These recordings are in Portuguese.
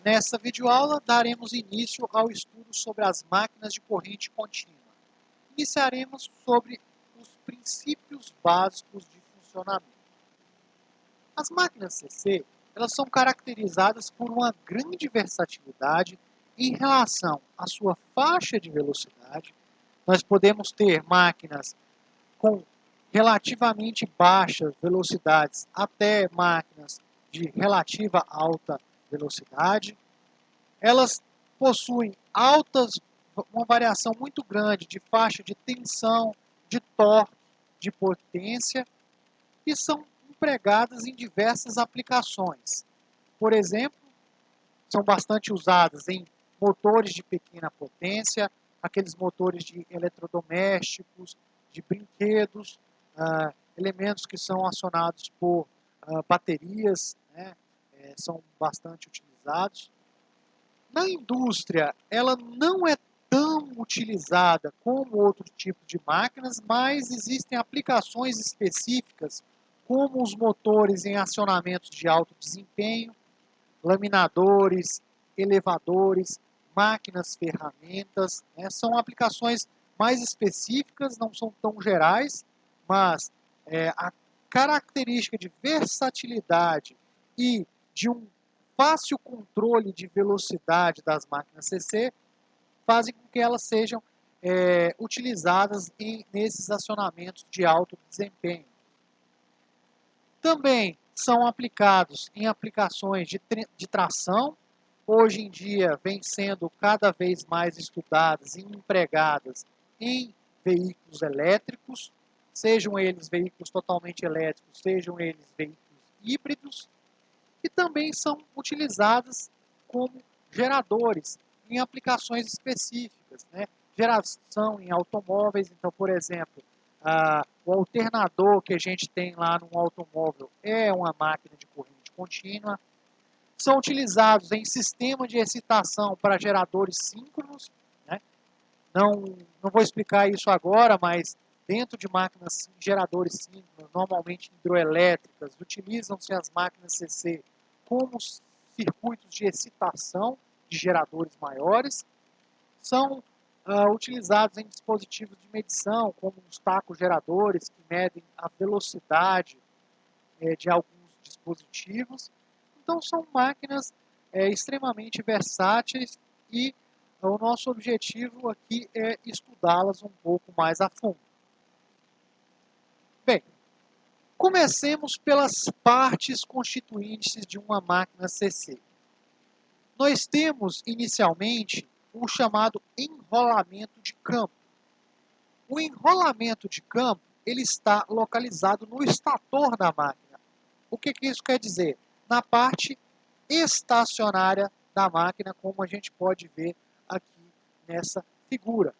Nessa videoaula, daremos início ao estudo sobre as máquinas de corrente contínua. Iniciaremos sobre os princípios básicos de funcionamento. As máquinas CC, elas são caracterizadas por uma grande versatilidade em relação à sua faixa de velocidade. Nós podemos ter máquinas com relativamente baixas velocidades até máquinas de relativa alta velocidade. Elas possuem uma variação muito grande de faixa de tensão, de torque, de potência e são empregadas em diversas aplicações. Por exemplo, são bastante usadas em motores de pequena potência, aqueles motores de eletrodomésticos, de brinquedos, elementos que são acionados por baterias, né, são bastante utilizados. Na indústria, ela não é tão utilizada como outro tipo de máquinas, mas existem aplicações específicas, como os motores em acionamentos de alto desempenho, laminadores, elevadores, máquinas ferramentas, né? São aplicações mais específicas, não são tão gerais, mas a característica de versatilidade e de um fácil controle de velocidade das máquinas CC fazem com que elas sejam utilizadas nesses acionamentos de alto desempenho. Também são aplicados em aplicações de tração. Hoje em dia vem sendo cada vez mais estudadas e empregadas em veículos elétricos, sejam eles veículos totalmente elétricos, sejam eles veículos híbridos, e também são utilizadas como geradores em aplicações específicas, né? Geração em automóveis, então, por exemplo, o alternador que a gente tem lá no automóvel é uma máquina de corrente contínua. São utilizados em sistema de excitação para geradores síncronos, né? Não vou explicar isso agora, mas dentro de máquinas geradores síncronos, normalmente hidroelétricas, utilizam-se as máquinas CC como circuitos de excitação de geradores maiores. São utilizados em dispositivos de medição, como os tacogeradores, que medem a velocidade de alguns dispositivos. Então, são máquinas extremamente versáteis e o nosso objetivo aqui é estudá-las um pouco mais a fundo. Bem, comecemos pelas partes constituintes de uma máquina CC. Nós temos, inicialmente, o chamado enrolamento de campo. O enrolamento de campo ele está localizado no estator da máquina. O que isso quer dizer? Na parte estacionária da máquina, como a gente pode ver aqui nessa figura.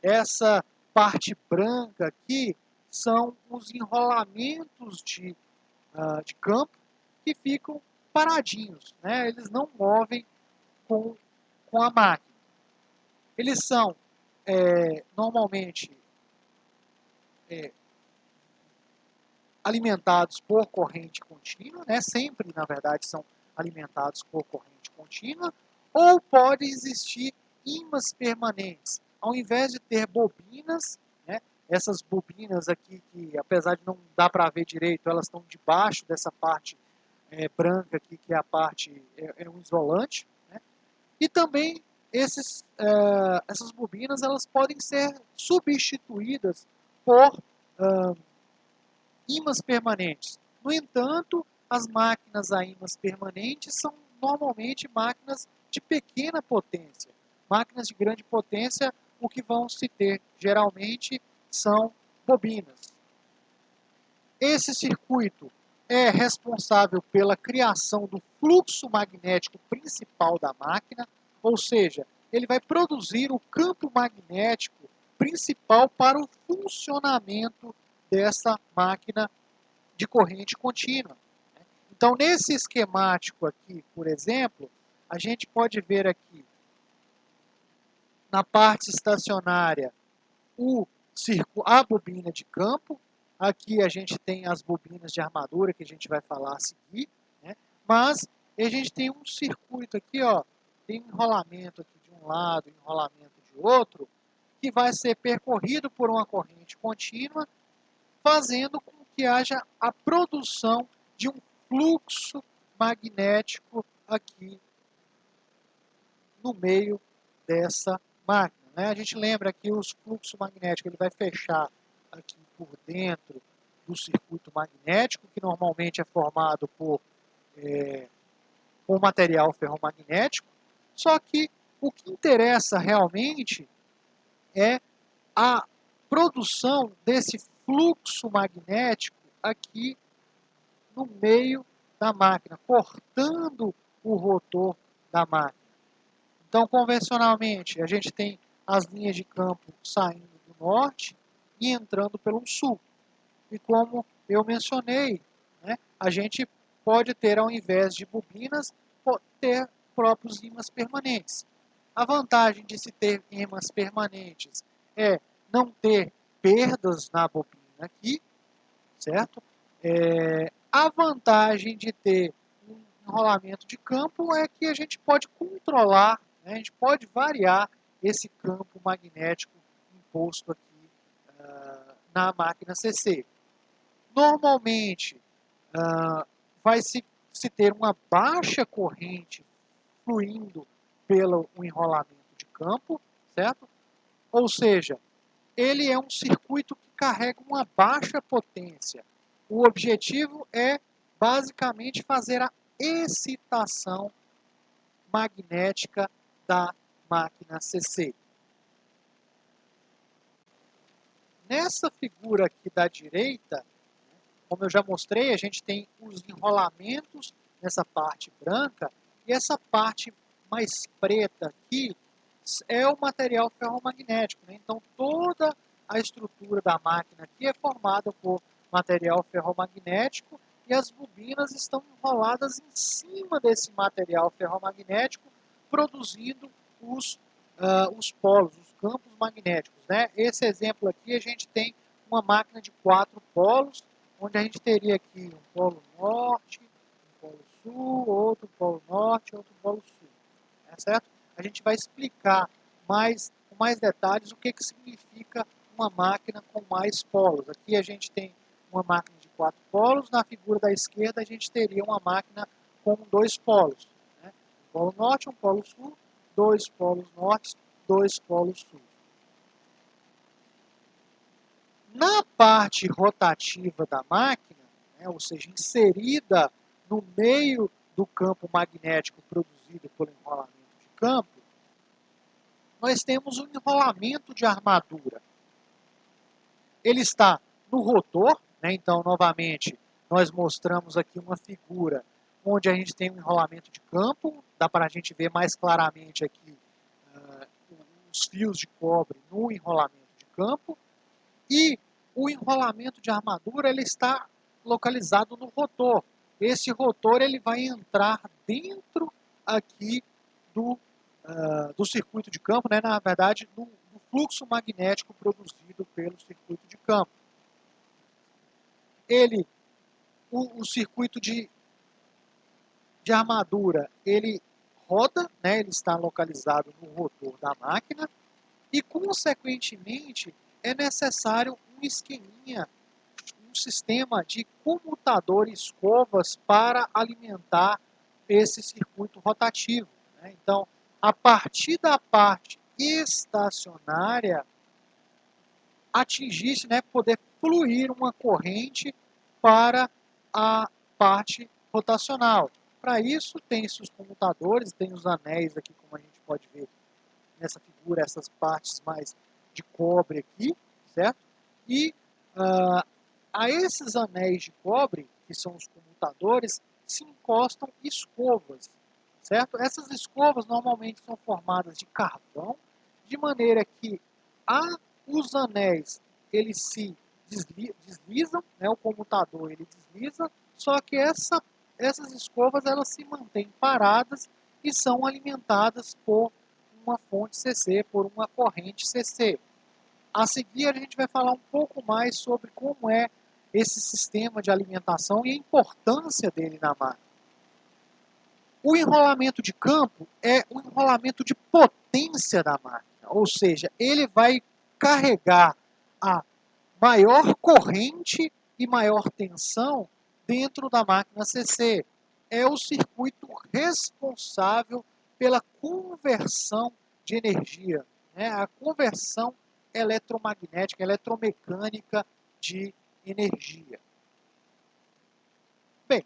Essa parte branca aqui são os enrolamentos de campo que ficam paradinhos, né? Eles não movem com a máquina. Eles são normalmente alimentados por corrente contínua, né? Sempre, na verdade, são alimentados por corrente contínua, ou pode existir ímãs permanentes. Ao invés de ter bobinas, né? Essas bobinas aqui, que apesar de não dar para ver direito, elas estão debaixo dessa parte branca aqui, que é a parte, um isolante, né? E também essas bobinas elas podem ser substituídas por ímãs permanentes. No entanto, as máquinas a ímãs permanentes são normalmente máquinas de pequena potência. Máquinas de grande potência, o que vão se ter geralmente são bobinas. Esse circuito é responsável pela criação do fluxo magnético principal da máquina, ou seja, ele vai produzir o campo magnético principal para o funcionamento dessa máquina de corrente contínua. Então, nesse esquemático aqui, por exemplo, a gente pode ver aqui, na parte estacionária, a bobina de campo. Aqui a gente tem as bobinas de armadura, que a gente vai falar a seguir, né? Mas E a gente tem um circuito aqui, ó, tem enrolamento aqui de um lado, enrolamento de outro, que vai ser percorrido por uma corrente contínua, fazendo com que haja a produção de um fluxo magnético aqui no meio dessa máquina, né? A gente lembra que os fluxos magnéticos ele vai fechar aqui por dentro do circuito magnético, que normalmente é formado por material ferromagnético, só que o que interessa realmente é a produção desse fluxo magnético aqui no meio da máquina, cortando o rotor da máquina. Então, convencionalmente, a gente tem as linhas de campo saindo do norte e entrando pelo sul. E como eu mencionei, né, a gente pode ter, ao invés de bobinas, ter próprios ímãs permanentes. A vantagem de se ter ímãs permanentes é não ter perdas na bobina aqui, certo? A vantagem de ter um enrolamento de campo é que a gente pode controlar, né, a gente pode variar esse campo magnético imposto aqui na máquina CC. Normalmente, vai se ter uma baixa corrente fluindo pelo enrolamento de campo, certo? Ou seja, ele é um circuito que carrega uma baixa potência. O objetivo é basicamente fazer a excitação magnética da máquina CC. Nessa figura aqui da direita, como eu já mostrei, a gente tem os enrolamentos nessa parte branca e essa parte mais preta aqui é o material ferromagnético, né? Então toda a estrutura da máquina aqui é formada por material ferromagnético e as bobinas estão enroladas em cima desse material ferromagnético, produzindo os polos, os campos magnéticos, né? Esse exemplo aqui a gente tem uma máquina de 4 polos, onde a gente teria aqui um polo norte, um polo sul, outro polo norte, outro polo sul, certo? A gente vai explicar com mais detalhes o que significa uma máquina com mais polos. Aqui a gente tem uma máquina de 4 polos, na figura da esquerda a gente teria uma máquina com 2 polos, né? Um polo norte, um polo sul, 2 polos norte, 2 polos sul. Na parte rotativa da máquina, né, ou seja, inserida no meio do campo magnético produzido pelo enrolamento de campo, nós temos um enrolamento de armadura. Ele está no rotor, né, então, novamente, nós mostramos aqui uma figura onde a gente tem um enrolamento de campo, dá para a gente ver mais claramente aqui os fios de cobre no enrolamento de campo, e o enrolamento de armadura ele está localizado no rotor. Esse rotor ele vai entrar dentro aqui do circuito de campo, né, na verdade, do fluxo magnético produzido pelo circuito de campo. O circuito de armadura, ele roda, né, ele está localizado no rotor da máquina, e, consequentemente, é necessário um esqueminha, um sistema de comutador escovas para alimentar esse circuito rotativo, né? Então, a partir da parte estacionária, atingir-se, né, poder fluir uma corrente para a parte rotacional. Para isso, tem-se os comutadores, tem os anéis aqui, como a gente pode ver nessa figura, essas partes mais de cobre aqui, certo? E a esses anéis de cobre, que são os comutadores, se encostam escovas, certo? Essas escovas normalmente são formadas de carvão, de maneira que os anéis eles se deslizam, né? O comutador ele desliza, só que essas escovas elas se mantêm paradas e são alimentadas por uma fonte CC, por uma corrente CC. A seguir, a gente vai falar um pouco mais sobre como é esse sistema de alimentação e a importância dele na máquina. O enrolamento de campo é o enrolamento de potência da máquina, ou seja, ele vai carregar a maior corrente e maior tensão dentro da máquina CC. É o circuito responsável pela conversão de energia, né? A conversão eletromagnética, eletromecânica de energia. Bem,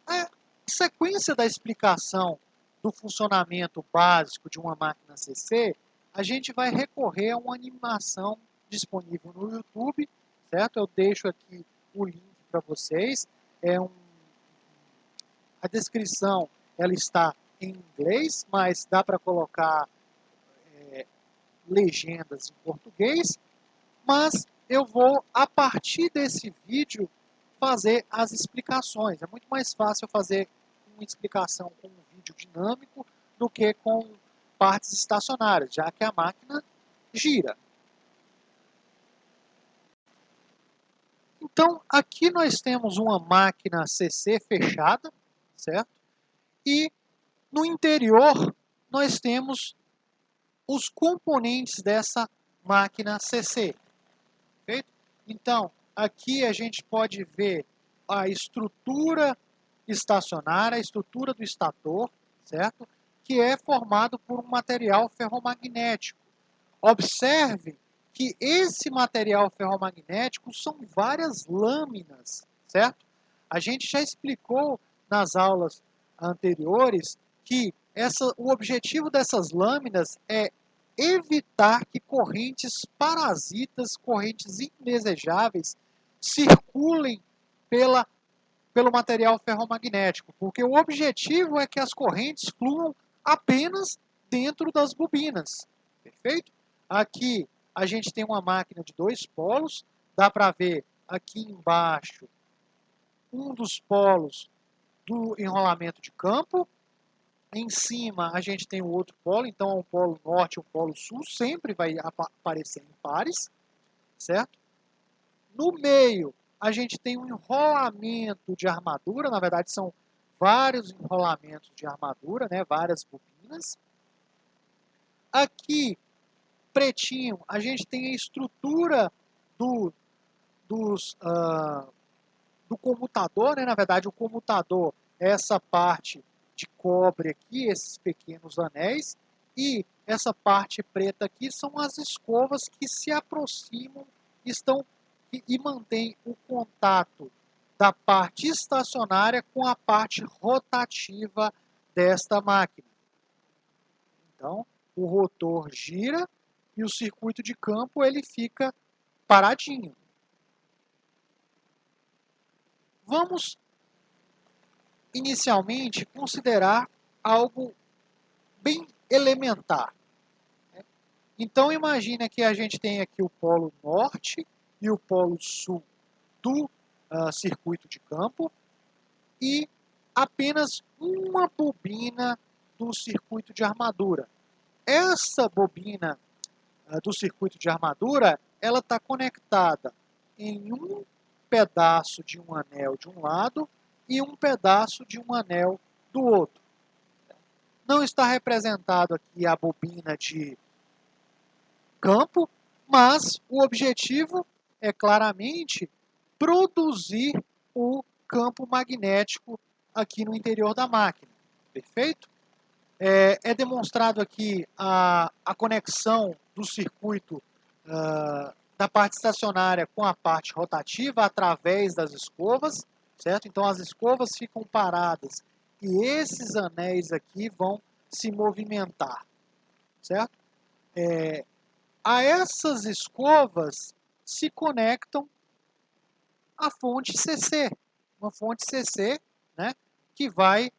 a sequência da explicação do funcionamento básico de uma máquina CC, a gente vai recorrer a uma animação disponível no YouTube, certo? Eu deixo aqui o link para vocês. A descrição ela está em inglês, mas dá para colocar legendas em português. Mas eu vou, a partir desse vídeo, fazer as explicações. É muito mais fácil fazer uma explicação com um vídeo dinâmico do que com partes estacionárias, já que a máquina gira. Então, aqui nós temos uma máquina CC fechada, certo? E no interior nós temos os componentes dessa máquina CC. Perfeito? Então, aqui a gente pode ver a estrutura estacionária, a estrutura do estator, certo? Que é formado por um material ferromagnético. Observe que esse material ferromagnético são várias lâminas, certo? A gente já explicou nas aulas anteriores que o objetivo dessas lâminas é evitar que correntes parasitas, correntes indesejáveis, circulem pelo material ferromagnético, porque o objetivo é que as correntes fluam apenas dentro das bobinas, perfeito? Aqui a gente tem uma máquina de 2 polos, dá para ver aqui embaixo um dos polos do enrolamento de campo. Em cima a gente tem o outro polo, então é um polo norte e um polo sul, sempre vai aparecer em pares, certo? No meio a gente tem um enrolamento de armadura, na verdade são vários enrolamentos de armadura, né? Várias bobinas. Aqui, pretinho, a gente tem a estrutura do, do comutador, né? Na verdade o comutador é essa parte de cobre aqui, esses pequenos anéis, e essa parte preta aqui são as escovas que se aproximam e mantêm o contato da parte estacionária com a parte rotativa desta máquina. Então, o rotor gira e o circuito de campo ele fica paradinho. Vamos inicialmente considerar algo bem elementar. Então imagine que a gente tem aqui o polo norte e o polo sul do circuito de campo e apenas uma bobina do circuito de armadura. Essa bobina do circuito de armadura, ela está conectada em um pedaço de um anel de um lado e um pedaço de um anel do outro. Não está representado aqui a bobina de campo, mas o objetivo é claramente produzir o campo magnético aqui no interior da máquina. Perfeito? É demonstrado aqui a conexão do circuito da parte estacionária com a parte rotativa através das escovas, certo? Então as escovas ficam paradas e esses anéis aqui vão se movimentar, certo? A essas escovas se conectam a fonte CC, uma fonte CC, né, que vai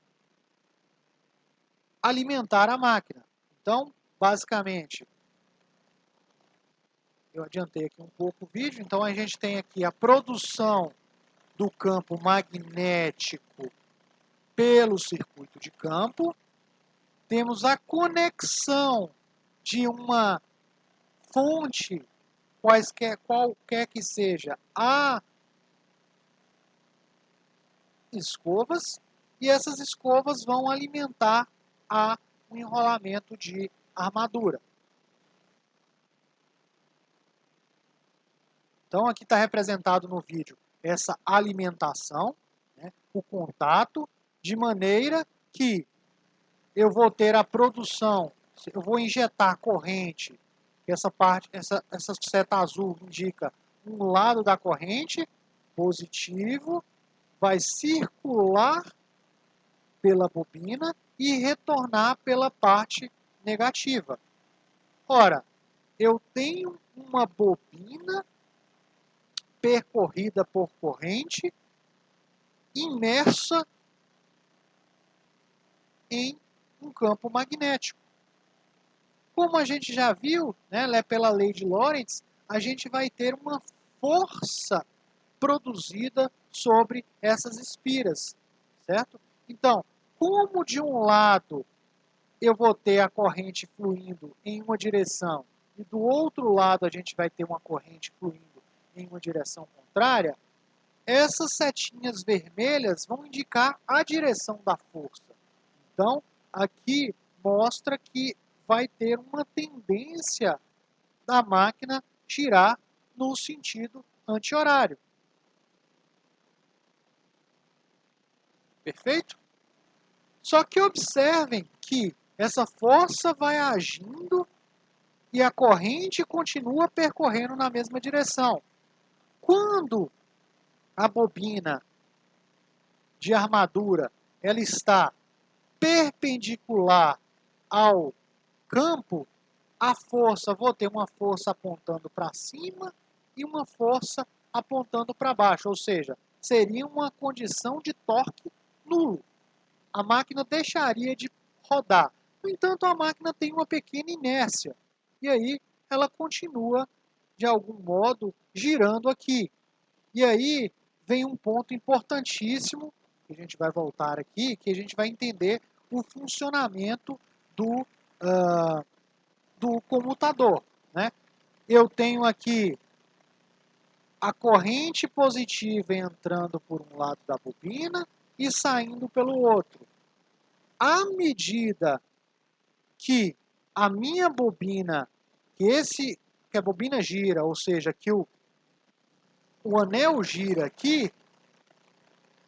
alimentar a máquina. Então, basicamente, eu adiantei aqui um pouco o vídeo, então a gente tem aqui a produção do campo magnético pelo circuito de campo, temos a conexão de uma fonte, qualquer que seja, a escovas, e essas escovas vão alimentar o enrolamento de armadura. Então aqui está representado no vídeo essa alimentação, né, o contato, de maneira que eu vou ter a produção, eu vou injetar corrente, essa seta azul indica um lado da corrente, positivo, vai circular pela bobina e retornar pela parte negativa. Ora, eu tenho uma bobina percorrida por corrente imersa em um campo magnético. Como a gente já viu, né, pela lei de Lorentz, a gente vai ter uma força produzida sobre essas espiras, certo? Então, como de um lado eu vou ter a corrente fluindo em uma direção e do outro lado a gente vai ter uma corrente fluindo em uma direção contrária, essas setinhas vermelhas vão indicar a direção da força. Então, aqui mostra que vai ter uma tendência da máquina girar no sentido anti-horário. Perfeito? Só que observem que essa força vai agindo e a corrente continua percorrendo na mesma direção. Quando a bobina de armadura ela está perpendicular ao campo, a força, vou ter uma força apontando para cima e uma força apontando para baixo, ou seja, seria uma condição de torque nulo. A máquina deixaria de rodar. No entanto, a máquina tem uma pequena inércia, e aí ela continua, de algum modo, girando aqui. E aí vem um ponto importantíssimo, que a gente vai voltar aqui, que a gente vai entender o funcionamento do comutador. Né? Eu tenho aqui a corrente positiva entrando por um lado da bobina e saindo pelo outro. À medida que a minha bobina, que a bobina gira, ou seja, que o anel gira aqui,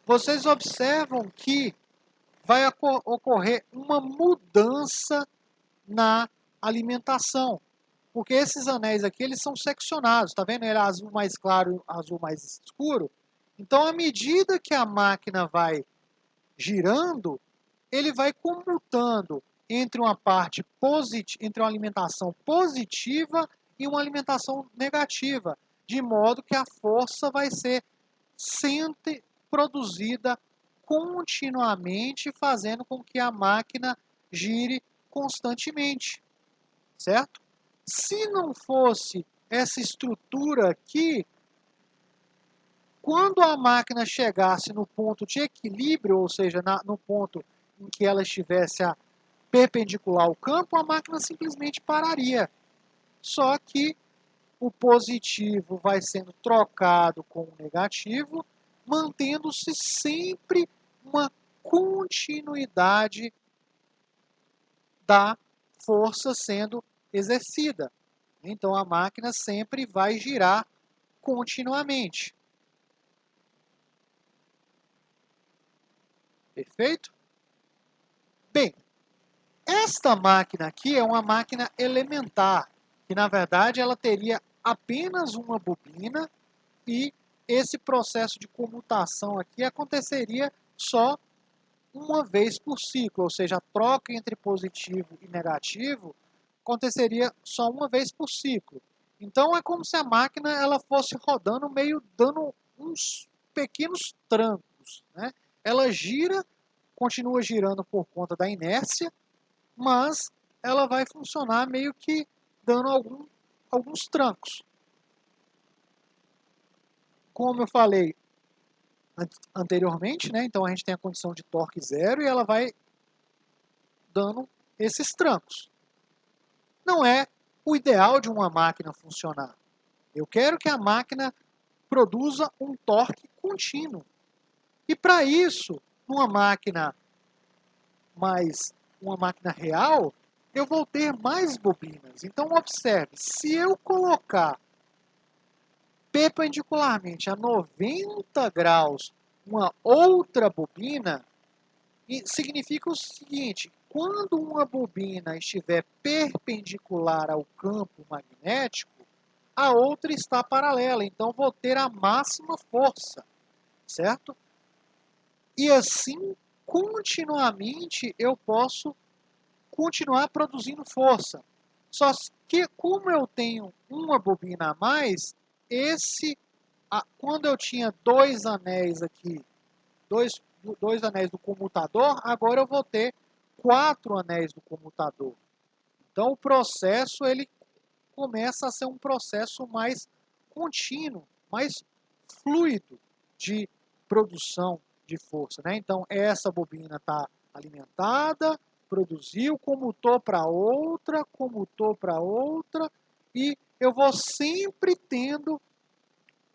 vocês observam que vai ocorrer uma mudança na alimentação. Porque esses anéis aqui, eles são seccionados, tá vendo? Ele é azul mais claro e azul mais escuro. Então, à medida que a máquina vai girando, ele vai comutando entre uma parte positiva, entre uma alimentação positiva e uma alimentação negativa, de modo que a força vai ser sempre produzida continuamente, fazendo com que a máquina gire constantemente, certo? Se não fosse essa estrutura aqui, quando a máquina chegasse no ponto de equilíbrio, ou seja, no ponto em que ela estivesse perpendicular ao campo, a máquina simplesmente pararia. Só que o positivo vai sendo trocado com o negativo, mantendo-se sempre uma continuidade da força sendo exercida. Então a máquina sempre vai girar continuamente. Perfeito? Bem, esta máquina aqui é uma máquina elementar, que na verdade ela teria apenas uma bobina e esse processo de comutação aqui aconteceria só uma vez por ciclo, ou seja, a troca entre positivo e negativo aconteceria só uma vez por ciclo. Então é como se a máquina ela fosse rodando meio dando uns pequenos trancos, né? Ela gira, continua girando por conta da inércia, mas ela vai funcionar meio que dando alguns trancos. Como eu falei anteriormente, né? Então a gente tem a condição de torque zero e ela vai dando esses trancos. Não é o ideal de uma máquina funcionar. Eu quero que a máquina produza um torque contínuo. E para isso, Numa máquina uma máquina real, eu vou ter mais bobinas. Então, observe, se eu colocar perpendicularmente a 90 graus uma outra bobina, significa o seguinte: quando uma bobina estiver perpendicular ao campo magnético, a outra está paralela, então vou ter a máxima força, certo? E assim, continuamente, eu posso continuar produzindo força. Só que, como eu tenho uma bobina a mais, quando eu tinha dois anéis aqui, dois anéis do comutador, agora eu vou ter 4 anéis do comutador. Então, o processo ele começa a ser um processo mais contínuo, mais fluido de produção de força, né? Então, essa bobina está alimentada, produziu, comutou para outra, e eu vou sempre tendo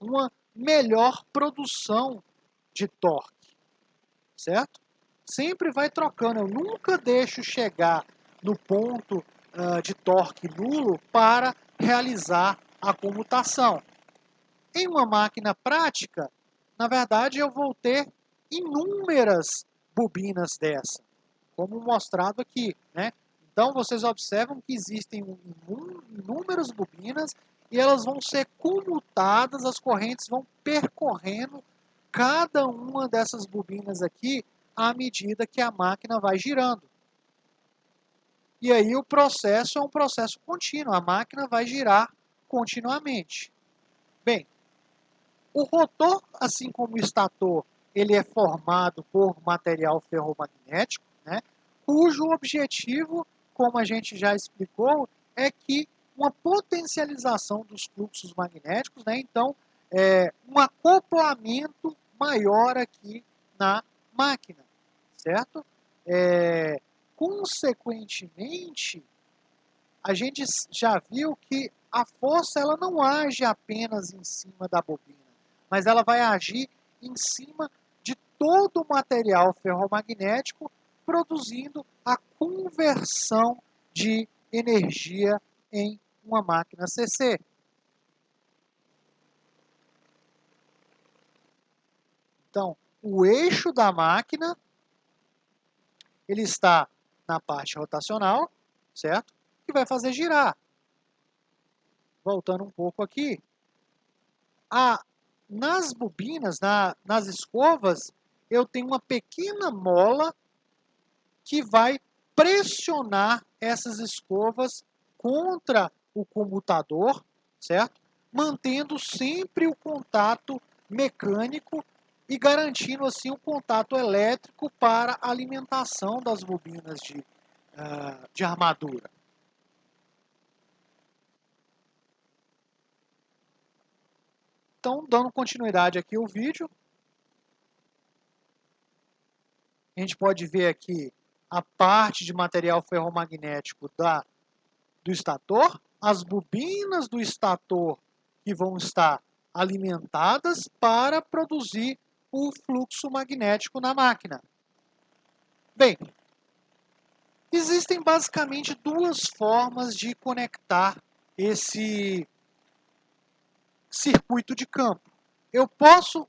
uma melhor produção de torque, certo? Sempre vai trocando, eu nunca deixo chegar no ponto de torque nulo para realizar a comutação. Em uma máquina prática, na verdade, eu vou ter inúmeras bobinas dessa, como mostrado aqui, né? Então, vocês observam que existem inúmeras bobinas e elas vão ser comutadas, as correntes vão percorrendo cada uma dessas bobinas aqui à medida que a máquina vai girando. E aí o processo é um processo contínuo, a máquina vai girar continuamente. Bem, o rotor, assim como o estator, ele é formado por material ferromagnético, né, cujo objetivo, como a gente já explicou, é que uma potencialização dos fluxos magnéticos, né, então, um acoplamento maior aqui na máquina, certo? Consequentemente, a gente já viu que a força ela não age apenas em cima da bobina, mas ela vai agir em cima de todo o material ferromagnético, produzindo a conversão de energia em uma máquina CC. Então, o eixo da máquina ele está na parte rotacional, certo? Que vai fazer girar. Voltando um pouco aqui, nas bobinas, nas escovas, eu tenho uma pequena mola que vai pressionar essas escovas contra o comutador, certo? Mantendo sempre o contato mecânico e garantindo assim o contato elétrico para a alimentação das bobinas de armadura. Então, dando continuidade aqui ao vídeo, a gente pode ver aqui a parte de material ferromagnético do estator, as bobinas do estator que vão estar alimentadas para produzir o fluxo magnético na máquina. Bem, existem basicamente duas formas de conectar esse circuito de campo. Eu posso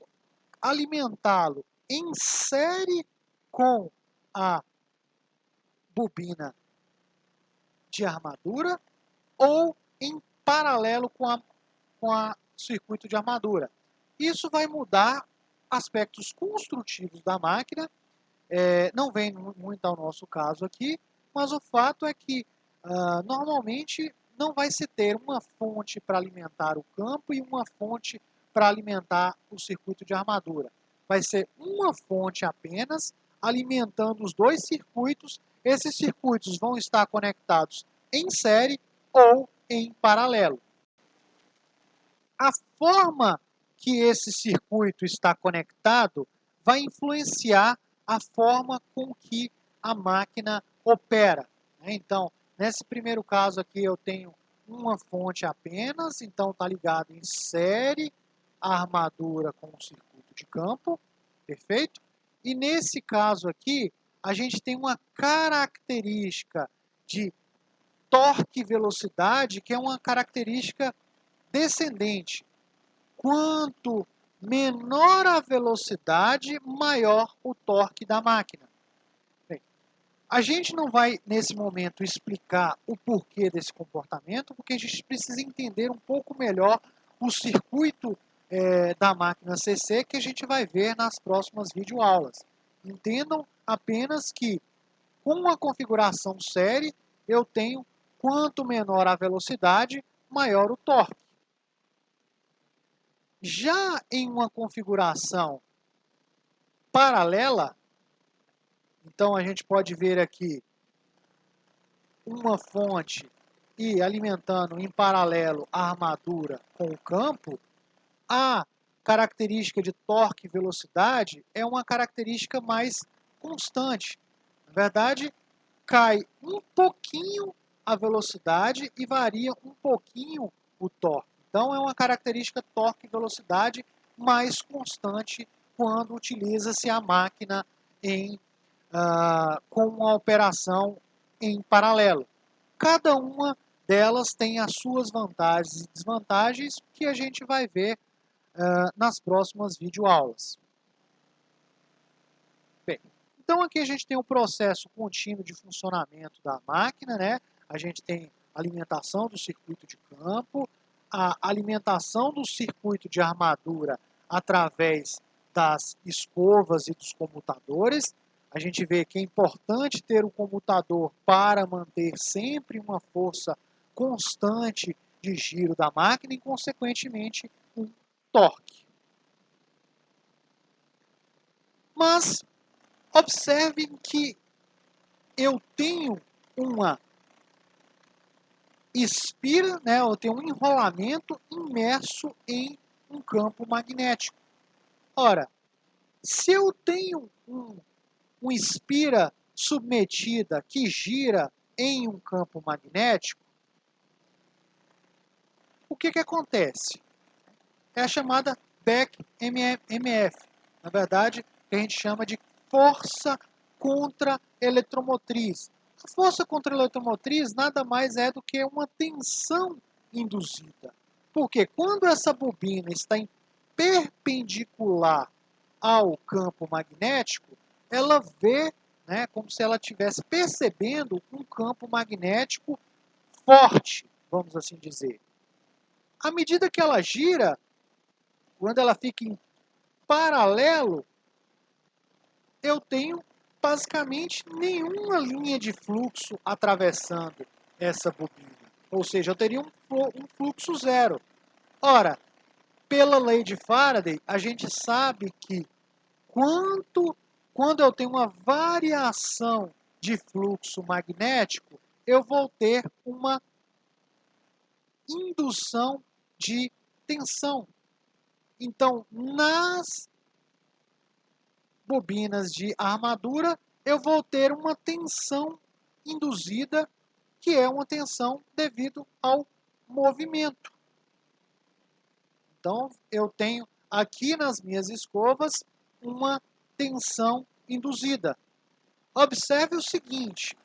alimentá-lo em série com a bobina de armadura ou em paralelo com a circuito de armadura. Isso vai mudar aspectos construtivos da máquina, não vem muito ao nosso caso aqui, mas o fato é que normalmente não vai se ter uma fonte para alimentar o campo e uma fonte para alimentar o circuito de armadura. Vai ser uma fonte apenas alimentando os dois circuitos. Esses circuitos vão estar conectados em série ou em paralelo. A forma que esse circuito está conectado vai influenciar a forma com que a máquina opera. Então, nesse primeiro caso aqui, eu tenho uma fonte apenas, então está ligado em série a armadura com o circuito de campo, perfeito? E nesse caso aqui, a gente tem uma característica de torque e velocidade que é uma característica descendente. Quanto menor a velocidade, maior o torque da máquina. Bem, a gente não vai, nesse momento, explicar o porquê desse comportamento, porque a gente precisa entender um pouco melhor o circuito da máquina CC que a gente vai ver nas próximas videoaulas. Entendam apenas que, com a configuração série, eu tenho quanto menor a velocidade, maior o torque. Já em uma configuração paralela, então a gente pode ver aqui uma fonte e alimentando em paralelo a armadura com o campo, a característica de torque e velocidade é uma característica mais constante. Na verdade, cai um pouquinho a velocidade e varia um pouquinho o torque. Então, é uma característica torque e velocidade mais constante quando utiliza-se a máquina com uma operação em paralelo. Cada uma delas tem as suas vantagens e desvantagens que a gente vai ver nas próximas videoaulas. Bem, então aqui a gente tem o processo contínuo de funcionamento da máquina, né? A gente tem a alimentação do circuito de campo, a alimentação do circuito de armadura através das escovas e dos comutadores. A gente vê que é importante ter o comutador para manter sempre uma força constante de giro da máquina e, consequentemente, um torque. Mas observem que eu tenho uma espira, né, eu tenho um enrolamento imerso em um campo magnético. Ora, se eu tenho uma espira submetida que gira em um campo magnético, o que acontece? É a chamada back MF. Na verdade, que a gente chama de força contra eletromotriz. A força contra eletromotriz nada mais é do que uma tensão induzida. Porque quando essa bobina está em perpendicular ao campo magnético, ela vê, né, como se ela estivesse percebendo um campo magnético forte, vamos assim dizer. À medida que ela gira, quando ela fica em paralelo, eu tenho basicamente nenhuma linha de fluxo atravessando essa bobina. Ou seja, eu teria um fluxo zero. Ora, pela lei de Faraday, a gente sabe que quando eu tenho uma variação de fluxo magnético, eu vou ter uma indução de tensão. Então, nas bobinas de armadura, eu vou ter uma tensão induzida, que é uma tensão devido ao movimento. Então, eu tenho aqui nas minhas escovas uma tensão induzida. Observe o seguinte,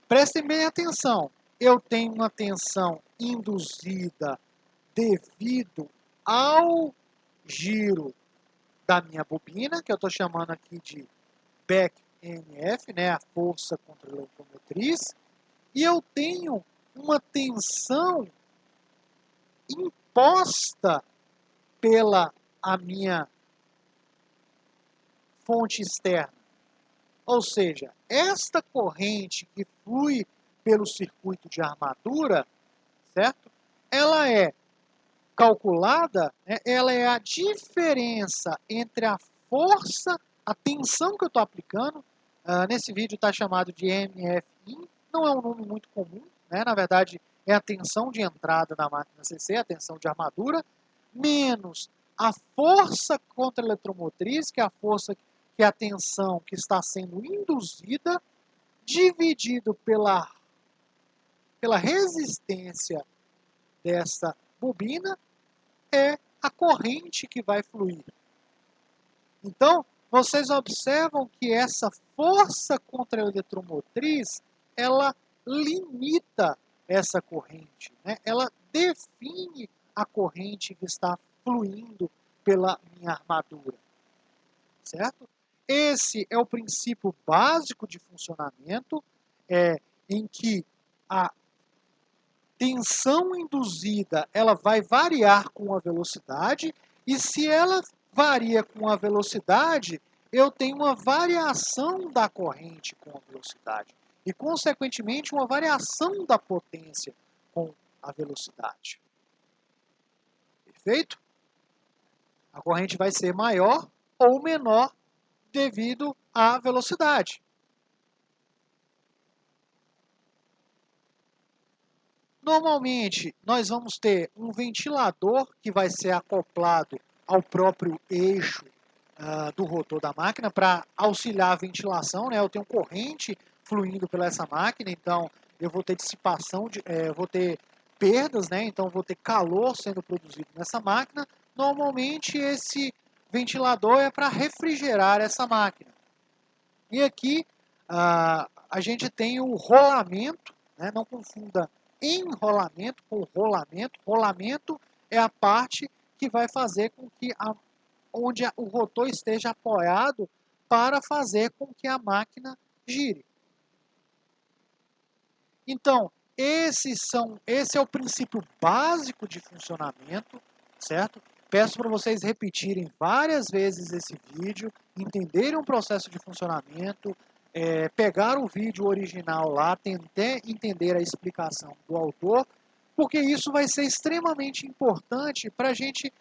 prestem bem atenção. Eu tenho uma tensão induzida devido ao giro da minha bobina, que eu estou chamando aqui de back MF, né, a força contra a eletromotriz, e eu tenho uma tensão imposta pela a minha fonte externa. Ou seja, esta corrente que flui pelo circuito de armadura, certo? Ela é calculada, né, ela é a diferença entre a força, a tensão que eu estou aplicando. Nesse vídeo está chamado de MFI, não é um nome muito comum, né? Na verdade é a tensão de entrada na máquina CC, a tensão de armadura, menos a força contra a eletromotriz, que é a força, que é a tensão que está sendo induzida, dividido pela resistência dessa bobina, é a corrente que vai fluir. Então, vocês observam que essa força contra a eletromotriz, ela limita essa corrente, né? Ela define a corrente que está fluindo pela minha armadura, certo? Esse é o princípio básico de funcionamento, em que a tensão induzida ela vai variar com a velocidade, e se ela varia com a velocidade, eu tenho uma variação da corrente com a velocidade e, consequentemente, uma variação da potência com a velocidade. Perfeito? A corrente vai ser maior ou menor devido à velocidade. Normalmente, nós vamos ter um ventilador que vai ser acoplado ao próprio eixo do rotor da máquina para auxiliar a ventilação, né? Eu tenho corrente fluindo pela essa máquina, então eu vou ter dissipação, vou ter perdas, né? Então vou ter calor sendo produzido nessa máquina. Normalmente esse ventilador é para refrigerar essa máquina. E aqui a gente tem o rolamento, né? Não confunda enrolamento com rolamento. Rolamento é a parte que vai fazer com que onde o rotor esteja apoiado para fazer com que a máquina gire. Então, esse é o princípio básico de funcionamento, certo? Peço para vocês repetirem várias vezes esse vídeo, entenderem o processo de funcionamento, pegar o vídeo original lá, tentar entender a explicação do autor, porque isso vai ser extremamente importante para a gente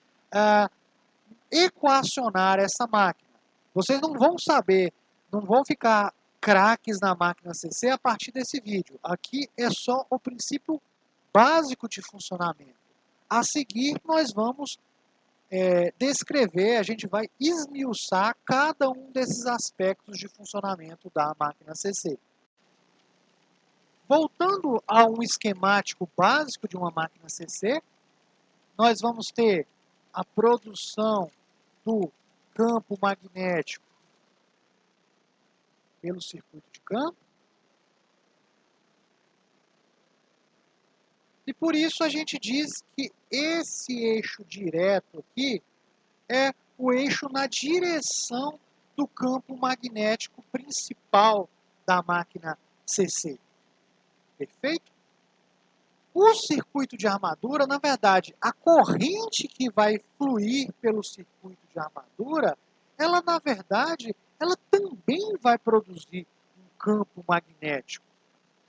equacionar essa máquina. Vocês não vão saber, não vão ficar craques na máquina CC a partir desse vídeo. Aqui é só o princípio básico de funcionamento. A seguir, nós vamos descrever, a gente vai esmiuçar cada um desses aspectos de funcionamento da máquina CC. Voltando a um esquemático básico de uma máquina CC, nós vamos ter a produção do campo magnético pelo circuito de campo. E por isso a gente diz que esse eixo direto aqui é o eixo na direção do campo magnético principal da máquina CC. Perfeito? O circuito de armadura, na verdade, a corrente que vai fluir pelo circuito de armadura, ela, na verdade, ela também vai produzir um campo magnético.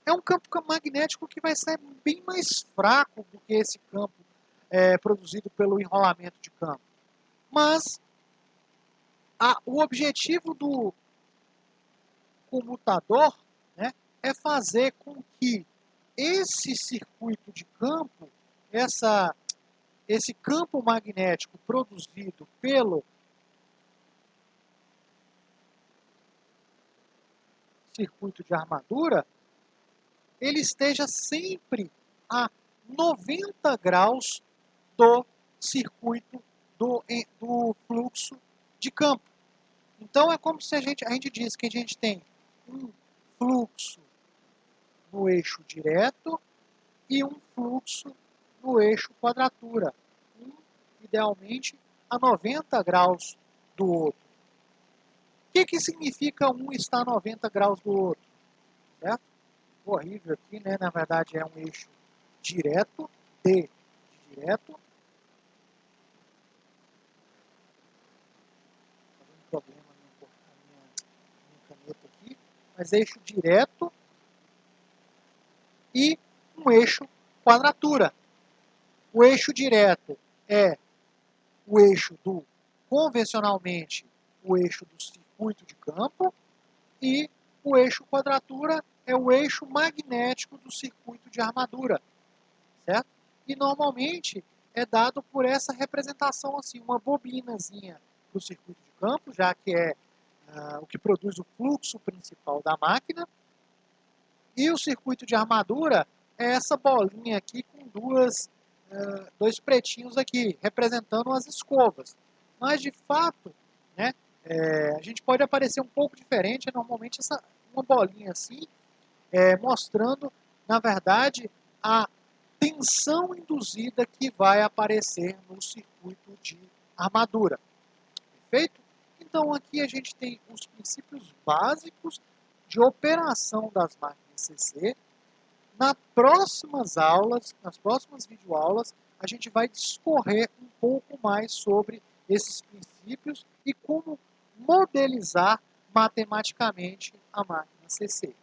É um campo magnético que vai ser bem mais fraco do que esse campo produzido pelo enrolamento de campo. Mas o objetivo do comutador, né, é fazer com que esse circuito de campo, esse campo magnético produzido pelo circuito de armadura, ele esteja sempre a 90 graus do circuito do fluxo de campo. Então é como se a gente diz que a gente tem um fluxo no eixo direto e um fluxo no eixo quadratura, idealmente a 90 graus do outro. O que significa um estar a 90 graus do outro? Certo? Horrível aqui, né? Na verdade é um eixo direto, D de direto. Tá um problema na minha caneta aqui. Mas eixo direto e um eixo quadratura. O eixo direto é o eixo convencionalmente, o eixo do circuito de campo, e o eixo quadratura é o eixo magnético do circuito de armadura, certo? E normalmente é dado por essa representação assim, uma bobinazinha do circuito de campo, já que é o que produz o fluxo principal da máquina, e o circuito de armadura é essa bolinha aqui com dois pretinhos aqui, representando as escovas. Mas, de fato, né, A gente pode aparecer um pouco diferente, normalmente uma bolinha assim, mostrando, na verdade, a tensão induzida que vai aparecer no circuito de armadura. Perfeito? Então aqui a gente tem os princípios básicos de operação das máquinas CC. Nas próximas videoaulas, a gente vai discorrer um pouco mais sobre esses princípios e como modelizar matematicamente a máquina CC.